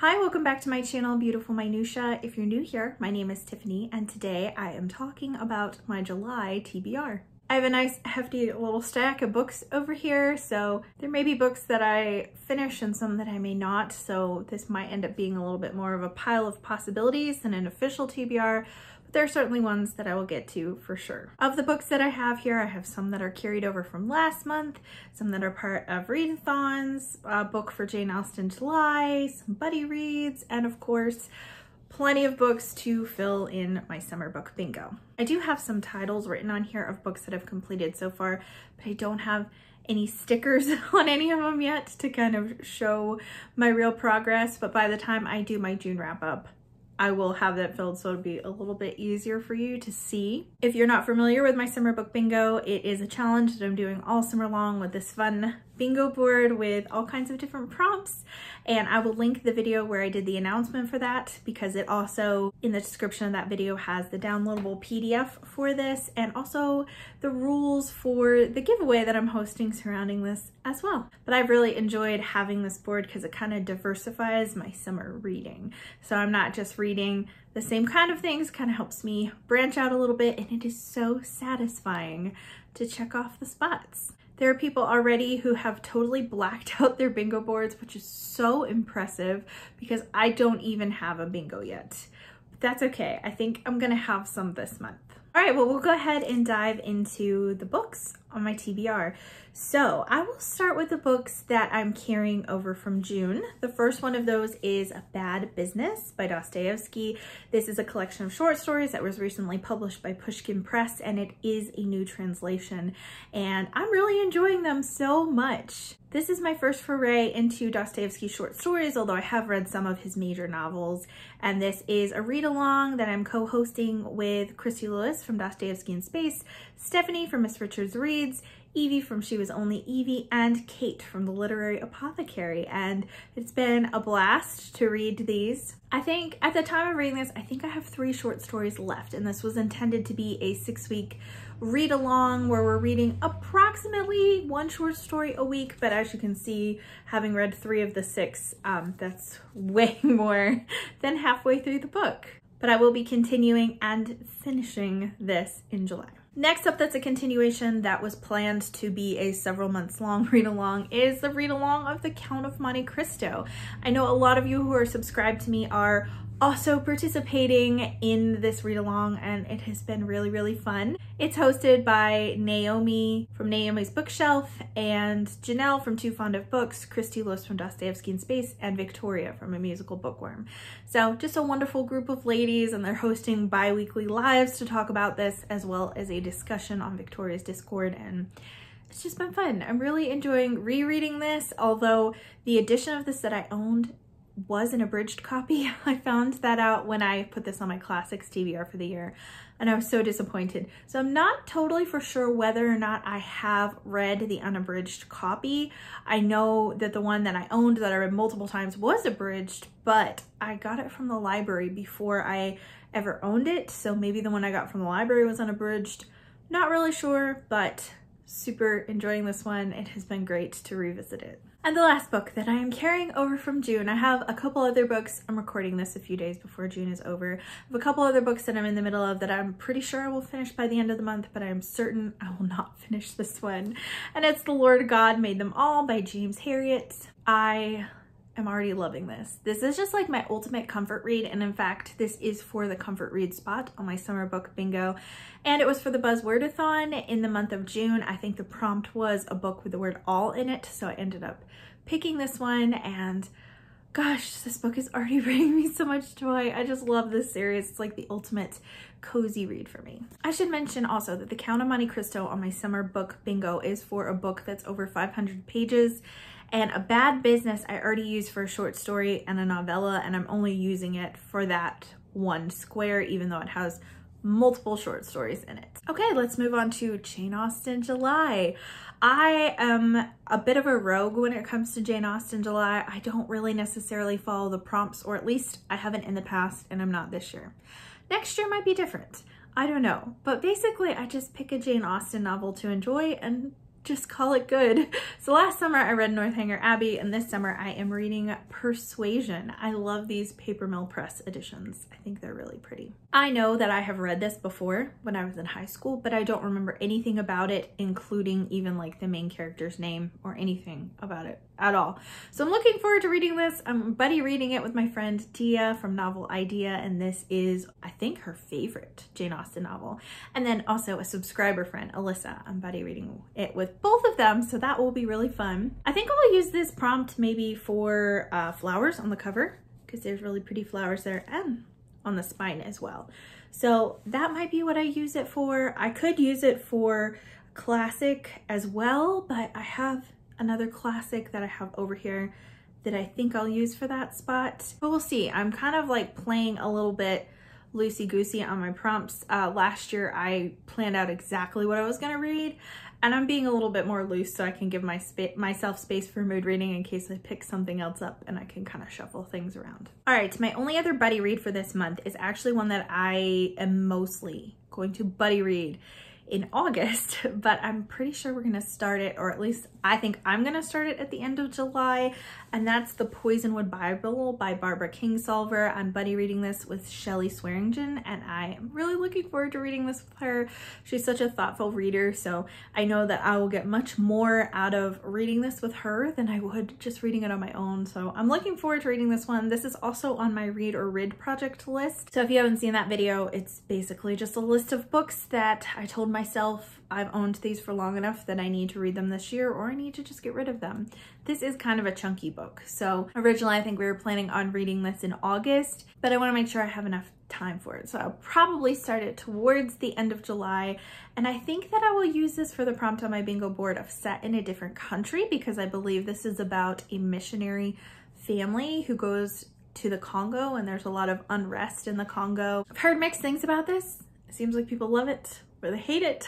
Hi, welcome back to my channel, Beautiful Minutia. If you're new here, my name is Tiffany, and today I am talking about my July TBR. I have a nice hefty little stack of books over here, so there may be books that I finish and some that I may not, so this might end up being a little bit more of a pile of possibilities than an official TBR, but there are certainly ones that I will get to for sure. Of the books that I have here, I have some that are carried over from last month, some that are part of readathons, a book for Jane Austen July, some buddy reads, and of course, plenty of books to fill in my summer book bingo. I do have some titles written on here of books that I've completed so far, but I don't have any stickers on any of them yet to kind of show my real progress. But by the time I do my June wrap up, I will have that filled, so it'll be a little bit easier for you to see. If you're not familiar with my summer book bingo, it is a challenge that I'm doing all summer long with this fun bingo board with all kinds of different prompts, and I will link the video where I did the announcement for that, because it also in the description of that video has the downloadable PDF for this and also the rules for the giveaway that I'm hosting surrounding this as well. But I've really enjoyed having this board because it kind of diversifies my summer reading, so I'm not just reading the same kind of things, kind of helps me branch out a little bit, and it is so satisfying to check off the spots. There are people already who have totally blacked out their bingo boards, which is so impressive because I don't even have a bingo yet. But that's okay. I think I'm gonna have some this month. All right, well, we'll go ahead and dive into the books on my TBR. So I will start with the books that I'm carrying over from June. The first one of those is Bad Business by Dostoevsky. This is a collection of short stories that was recently published by Pushkin Press, and it is a new translation, and I'm really enjoying them so much. This is my first foray into Dostoevsky short stories, although I have read some of his major novels, and this is a read-along that I'm co-hosting with Christy Lewis from Dostoevsky in Space, Stephanie from Miss Richards Reads, Evie from She Was Only Evie, and Kate from The Literary Apothecary, and it's been a blast to read these. I think at the time of reading this, I think I have 3 short stories left, and this was intended to be a 6-week read-along where we're reading approximately 1 short story a week, but as you can see, having read 3 of the 6, that's way more than halfway through the book. But I will be continuing and finishing this in July. Next up, that's a continuation that was planned to be a several months long read-along, is the read-along of The Count of Monte Cristo. I know a lot of you who are subscribed to me are also participating in this read-along, and it has been really, really fun. It's hosted by Naomi from Naomi's Bookshelf, and Janelle from Too Fond of Books, Christy Lewis from Dostoevsky in Space, and Victoria from A Musical Bookworm. So just a wonderful group of ladies, and they're hosting bi-weekly lives to talk about this, as well as a discussion on Victoria's Discord, and it's just been fun. I'm really enjoying rereading this, although the edition of this that I owned was an abridged copy. I found that out when I put this on my classics TBR for the year, and I was so disappointed. So I'm not totally for sure whether or not I have read the unabridged copy. I know that the one that I owned that I read multiple times was abridged, but I got it from the library before I ever owned it, so maybe the one I got from the library was unabridged. Not really sure, but super enjoying this one. It has been great to revisit it. And the last book that I am carrying over from June, I have a couple other books. I'm recording this a few days before June is over. I have a couple other books that I'm in the middle of that I'm pretty sure I will finish by the end of the month, but I'm certain I will not finish this one. And it's The Lord God Made Them All by James Herriot. I am already loving this. This is just like my ultimate comfort read, and in fact, this is for the comfort read spot on my summer book bingo, and it was for the Buzzwordathon in the month of June. I think the prompt was a book with the word all in it, so I ended up picking this one, and gosh, this book is already bringing me so much joy. I just love this series. It's like the ultimate cozy read for me. I should mention also that The Count of Monte Cristo on my summer book bingo is for a book that's over 500 pages, and A Bad Business I already used for a short story and a novella, and I'm only using it for that one square, even though it has multiple short stories in it. Okay, let's move on to Jane Austen July. I am a bit of a rogue when it comes to Jane Austen July. I don't really necessarily follow the prompts, or at least I haven't in the past, and I'm not this year. Next year might be different. I don't know. But basically, I just pick a Jane Austen novel to enjoy, and just call it good. So last summer I read Northanger Abbey, and this summer I am reading Persuasion. I love these Paper Mill Press editions. I think they're really pretty. I know that I have read this before when I was in high school, but I don't remember anything about it, including even like the main character's name or anything about it at all. So I'm looking forward to reading this. I'm buddy reading it with my friend Tia from Novel Idea, and this is, I think, her favorite Jane Austen novel. And then also a subscriber friend, Alyssa. I'm buddy reading it with both of them, so that will be really fun. I think I'll use this prompt maybe for flowers on the cover, because there's really pretty flowers there, and on the spine as well. So that might be what I use it for. I could use it for classic as well, but I have another classic that I have over here that I think I'll use for that spot. But we'll see. I'm kind of like playing a little bit loosey-goosey on my prompts. Last year I planned out exactly what I was gonna read, and I'm being a little bit more loose so I can give myself space for mood reading in case I pick something else up, and I can kind of shuffle things around. All right, my only other buddy read for this month is actually one that I am mostly going to buddy read in August, but I'm pretty sure we're gonna start it, or at least I think I'm gonna start it at the end of July, and that's the Poisonwood Bible by Barbara Kingsolver. I'm buddy reading this with Shelley Swearingen, and I am really looking forward to reading this with her. She's such a thoughtful reader, so I know that I will get much more out of reading this with her than I would just reading it on my own. So I'm looking forward to reading this one. This is also on my Read or Rid project list. So if you haven't seen that video, it's basically just a list of books that I told myself I've owned these for long enough that I need to read them this year, or I need to just get rid of them. This is kind of a chunky book. So originally I think we were planning on reading this in August, but I want to make sure I have enough time for it. So I'll probably start it towards the end of July. And I think that I will use this for the prompt on my bingo board of set in a different country, because I believe this is about a missionary family who goes to the Congo, and there's a lot of unrest in the Congo. I've heard mixed things about this. It seems like people love it or they hate it.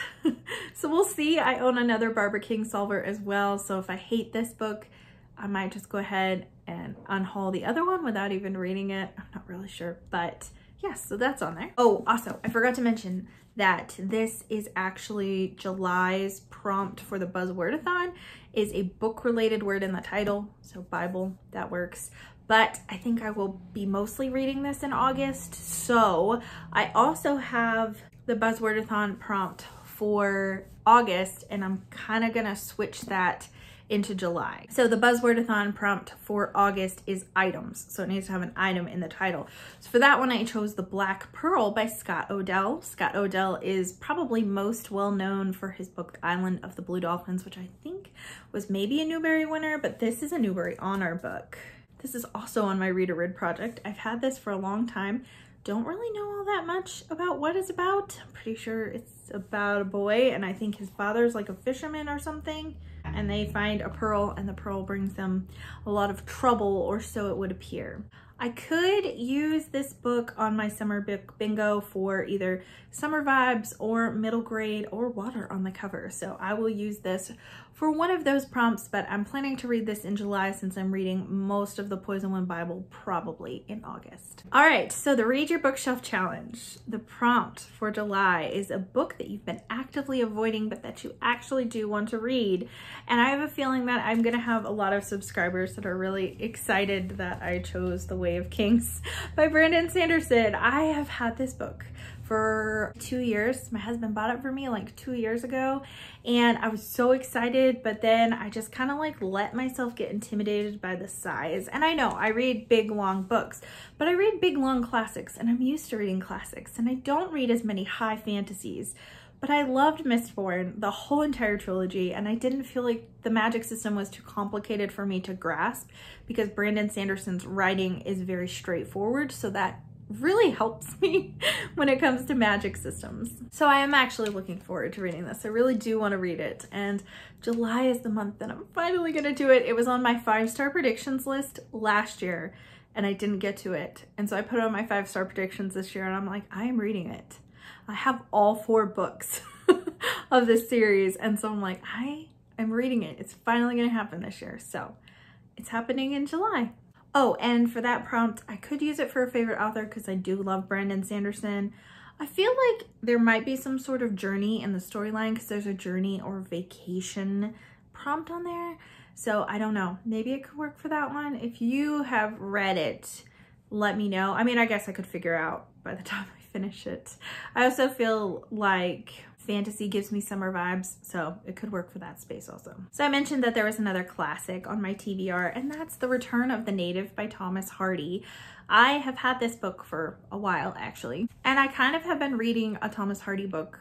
So we'll see. I own another Barbara Kingsolver as well, so if I hate this book, I might just go ahead and unhaul the other one without even reading it. I'm not really sure, but yes, so that's on there. Oh, also, I forgot to mention that this is actually July's prompt for the Buzzwordathon is a book-related word in the title, so Bible, that works. But I think I will be mostly reading this in August. So I also have the Buzzwordathon prompt for August, and I'm kind of gonna switch that into July. So the Buzzwordathon prompt for August is items. So it needs to have an item in the title. So for that one, I chose The Black Pearl by Scott Odell. Scott Odell is probably most well known for his book, The Island of the Blue Dolphins, which I think was maybe a Newbery winner, but this is a Newbery Honor book. This is also on my Read or Rid project. I've had this for a long time. Don't really know all that much about what it's about. I'm pretty sure it's about a boy, and I think his father's like a fisherman or something, and they find a pearl, and the pearl brings them a lot of trouble, or so it would appear. I could use this book on my summer book bingo for either summer vibes or middle grade or water on the cover. So I will use this for one of those prompts, but I'm planning to read this in July since I'm reading most of the Poisonwood Bible probably in August. All right, so the Read Your Bookshelf Challenge. The prompt for July is a book that you've been actively avoiding but that you actually do want to read. And I have a feeling that I'm gonna have a lot of subscribers that are really excited that I chose The Way of Kinks by Brandon Sanderson. I have had this book for 2 years. My husband bought it for me like 2 years ago, and I was so excited, but then I just kind of like let myself get intimidated by the size. And I know I read big long books, but I read big long classics, and I'm used to reading classics, and I don't read as many high fantasies. But I loved Mistborn, the whole entire trilogy, and I didn't feel like the magic system was too complicated for me to grasp, because Brandon Sanderson's writing is very straightforward, so that really helps me when it comes to magic systems. So I am actually looking forward to reading this. I really do want to read it, and July is the month that I'm finally gonna do it. It was on my 5-star predictions list last year, and I didn't get to it, and so I put it on my 5-star predictions this year, and I'm like, I am reading it. I have all 4 books of this series, and so I'm like, I am reading it. It's finally gonna happen this year, so it's happening in July. Oh, and for that prompt, I could use it for a favorite author because I do love Brandon Sanderson. I feel like there might be some sort of journey in the storyline because there's a journey or vacation prompt on there. So I don't know, maybe it could work for that one. If you have read it, let me know. I mean, I guess I could figure out by the time I finish it. I also feel like fantasy gives me summer vibes, so it could work for that space also. So I mentioned that there was another classic on my TBR, and that's The Return of the Native by Thomas Hardy. I have had this book for a while actually, and I kind of have been reading a Thomas Hardy book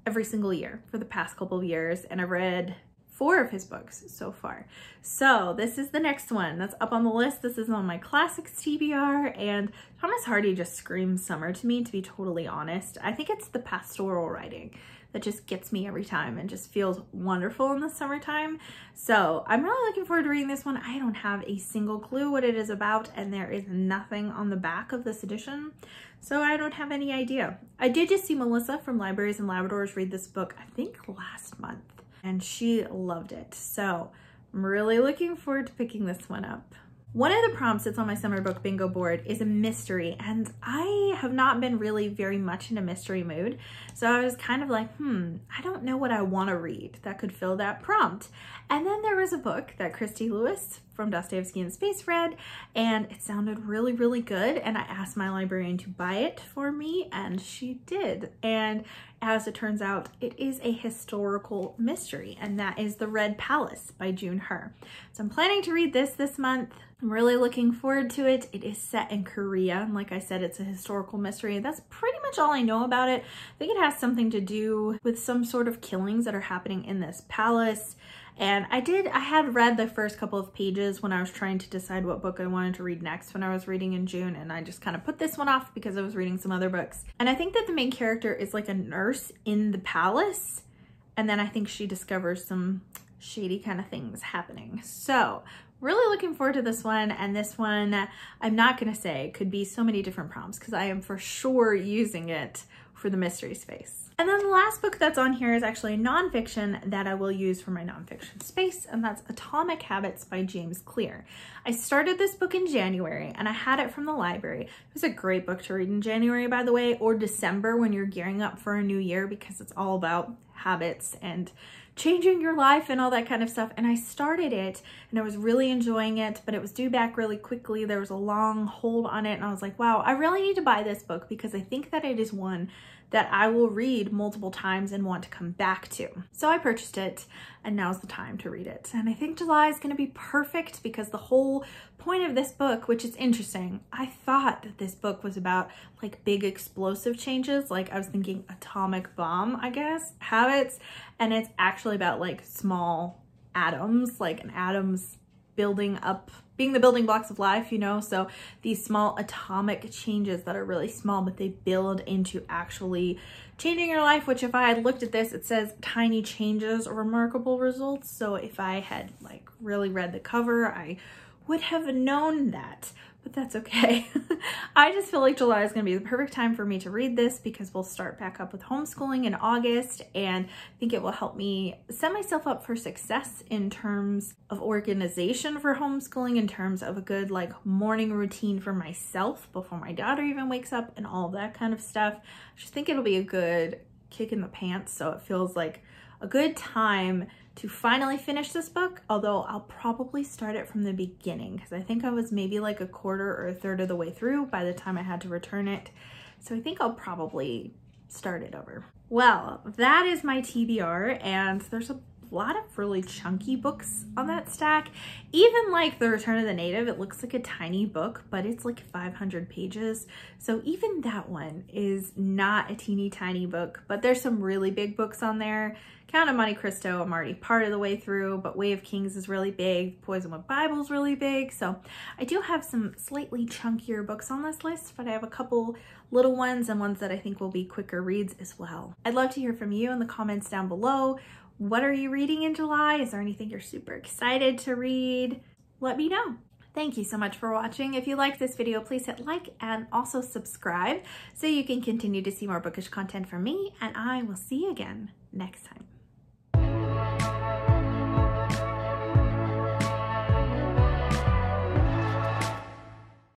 every single year for the past couple of years, and I've read 4 of his books so far. So this is the next one that's up on the list. This is on my classics TBR, and Thomas Hardy just screams summer to me, to be totally honest. I think it's the pastoral writing that just gets me every time and just feels wonderful in the summertime. So I'm really looking forward to reading this one. I don't have a single clue what it is about, and there is nothing on the back of this edition, so I don't have any idea. I did just see Melissa from Libraries and Labradors read this book, I think last month, and she loved it. So I'm really looking forward to picking this one up. One of the prompts that's on my summer book bingo board is a mystery, and I have not been really very much in a mystery mood. So I was kind of like, I don't know what I want to read that could fill that prompt. And then there was a book that Christy Lewis from Dostoevsky in Space read, and it sounded really, really good. And I asked my librarian to buy it for me, and she did. And as it turns out, it is a historical mystery, and that is The Red Palace by June Her. So I'm planning to read this month. I'm really looking forward to it. It is set in Korea, and like I said, it's a historical mystery. That's pretty much all I know about it. I think it has something to do with some sort of killings that are happening in this palace. And I had read the first couple of pages when I was trying to decide what book I wanted to read next when I was reading in June, and I just kind of put this one off because I was reading some other books. And I think that the main character is like a nurse in the palace, and then I think she discovers some shady kind of things happening. So really looking forward to this one, and this one, I'm not gonna say, could be so many different prompts because I am for sure using it for the mystery space. And then the last book that's on here is actually a nonfiction that I will use for my nonfiction space, and that's Atomic Habits by James Clear. I started this book in January, and I had it from the library. It was a great book to read in January, by the way, or December when you're gearing up for a new year, because it's all about habits and changing your life and all that kind of stuff. And I started it and I was really enjoying it, but it was due back really quickly. There was a long hold on it, and I was like, wow, I really need to buy this book because I think that it is one that I will read multiple times and want to come back to. So I purchased it, and now's the time to read it. And I think July is gonna be perfect because the whole point of this book, which is interesting, I thought that this book was about like big explosive changes. Like I was thinking atomic bomb, I guess, habits. And it's actually about like small atoms, like an atom's building up, being the building blocks of life, you know? So these small atomic changes that are really small, but they build into actually changing your life, which if I had looked at this, it says tiny changes or remarkable results. So if I had like really read the cover, I would have known that, but that's okay. I just feel like July is gonna be the perfect time for me to read this because we'll start back up with homeschooling in August, and I think it will help me set myself up for success in terms of organization for homeschooling, in terms of a good like morning routine for myself before my daughter even wakes up and all of that kind of stuff. I just think it'll be a good kick in the pants, so it feels like a good time to finally finish this book, although I'll probably start it from the beginning because I think I was maybe like a quarter or a third of the way through by the time I had to return it. So I think I'll probably start it over. Well, that is my TBR, and there's a lot of really chunky books on that stack. Even like The Return of the Native, it looks like a tiny book, but it's like 500 pages. So even that one is not a teeny tiny book, but there's some really big books on there. Count of Monte Cristo, I'm already part of the way through, but Way of Kinks is really big. Poisonwood Bible is really big. So I do have some slightly chunkier books on this list, but I have a couple little ones and ones that I think will be quicker reads as well. I'd love to hear from you in the comments down below. What are you reading in July? Is there anything you're super excited to read? Let me know. Thank you so much for watching. If you liked this video, please hit like and also subscribe so you can continue to see more bookish content from me, and I will see you again next time.